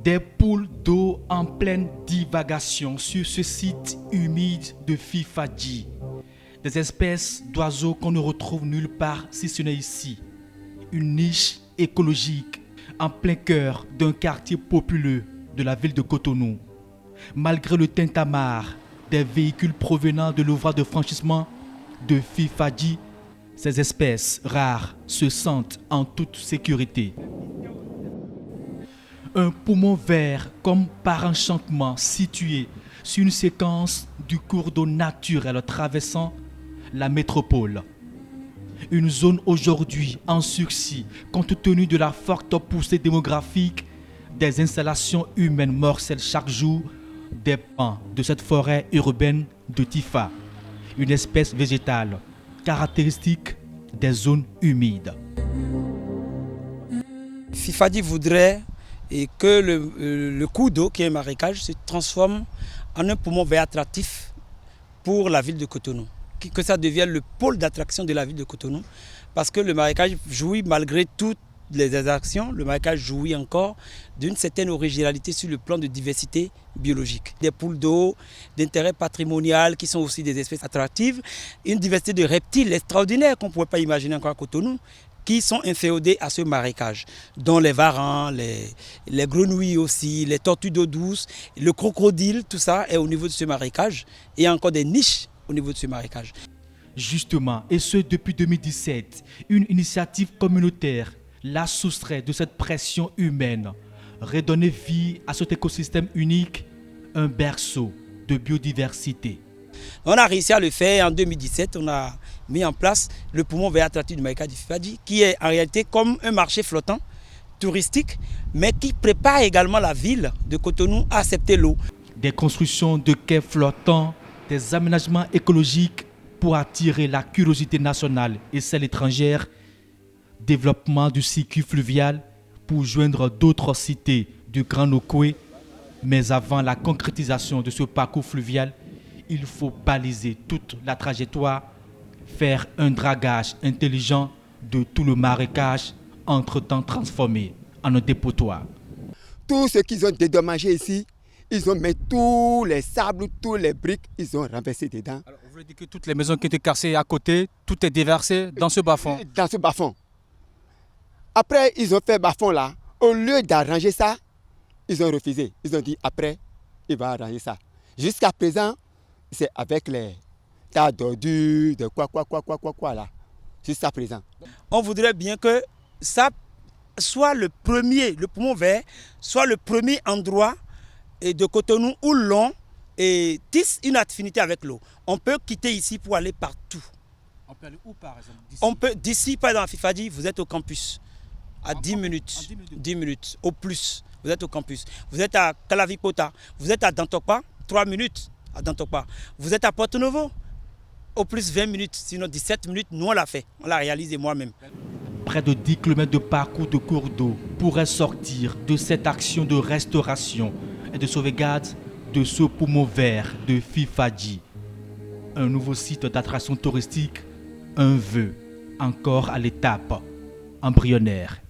Des poules d'eau en pleine divagation sur ce site humide de Fifadji. Des espèces d'oiseaux qu'on ne retrouve nulle part si ce n'est ici. Une niche écologique en plein cœur d'un quartier populeux de la ville de Cotonou. Malgré le tintamarre des véhicules provenant de l'ouvrage de franchissement de Fifadji, ces espèces rares se sentent en toute sécurité. Un poumon vert comme par enchantement situé sur une séquence du cours d'eau naturel traversant la métropole. Une zone aujourd'hui en sursis compte tenu de la forte poussée démographique des installations humaines morcellent chaque jour des pans de cette forêt urbaine de Tifa, une espèce végétale caractéristique des zones humides. Fifadji voudrait que le cours d'eau, qui est un marécage, se transforme en un poumon vert attractif pour la ville de Cotonou. Que ça devienne le pôle d'attraction de la ville de Cotonou. Parce que le marécage jouit, malgré toutes les actions, le marécage jouit encore d'une certaine originalité sur le plan de diversité biologique. Des poules d'eau d'intérêt patrimonial qui sont aussi des espèces attractives. Une diversité de reptiles extraordinaires qu'on ne pouvait pas imaginer encore à Cotonou, qui sont inféodés à ce marécage, dont les varans, les grenouilles aussi, les tortues d'eau douce, le crocodile, tout ça est au niveau de ce marécage. Et il y a encore des niches au niveau de ce marécage. Justement, et ce depuis 2017, une initiative communautaire l'a soustrait de cette pression humaine, redonner vie à cet écosystème unique, un berceau de biodiversité. On a réussi à le faire en 2017, on a mis en place le poumon vert attractif du marécage de Fifadji, qui est en réalité comme un marché flottant, touristique, mais qui prépare également la ville de Cotonou à accepter l'eau. Des constructions de quais flottants, des aménagements écologiques pour attirer la curiosité nationale et celle étrangère, développement du circuit fluvial pour joindre d'autres cités du Grand Nokoué. Mais avant la concrétisation de ce parcours fluvial, il faut baliser toute la trajectoire, faire un dragage intelligent de tout le marécage, entre-temps transformé en un dépotoir. Tout ce qu'ils ont dédommagé ici, ils ont mis tous les sables, tous les briques, ils ont renversé dedans. Alors, vous voulez dire que toutes les maisons qui étaient cassées à côté, tout est déversé dans ce bas-fond? Dans ce bas-fond. Après, ils ont fait bas-fond là. Au lieu d'arranger ça, ils ont refusé. Ils ont dit après, ils vont arranger ça. Jusqu'à présent, c'est avec les tas d'ordures, de quoi là. Jusqu'à présent. On voudrait bien que ça soit le poumon vert, soit le premier endroit de Cotonou où l'on tisse une affinité avec l'eau. On peut quitter ici pour aller partout. On peut aller où par exemple? D'ici, par exemple à Fifadji, vous êtes au campus. À 10 minutes, 10 minutes au plus, vous êtes au campus. Vous êtes à Kalavipota, vous êtes à Dantokpa, 3 minutes à Dantokpa. Vous êtes à Porto Novo, au plus 20 minutes, sinon 17 minutes, nous on l'a fait, on l'a réalisé moi-même. Près de 10 km de parcours de cours d'eau pourraient sortir de cette action de restauration et de sauvegarde de ce poumon vert de Fifadji. Un nouveau site d'attraction touristique, un vœu encore à l'étape embryonnaire.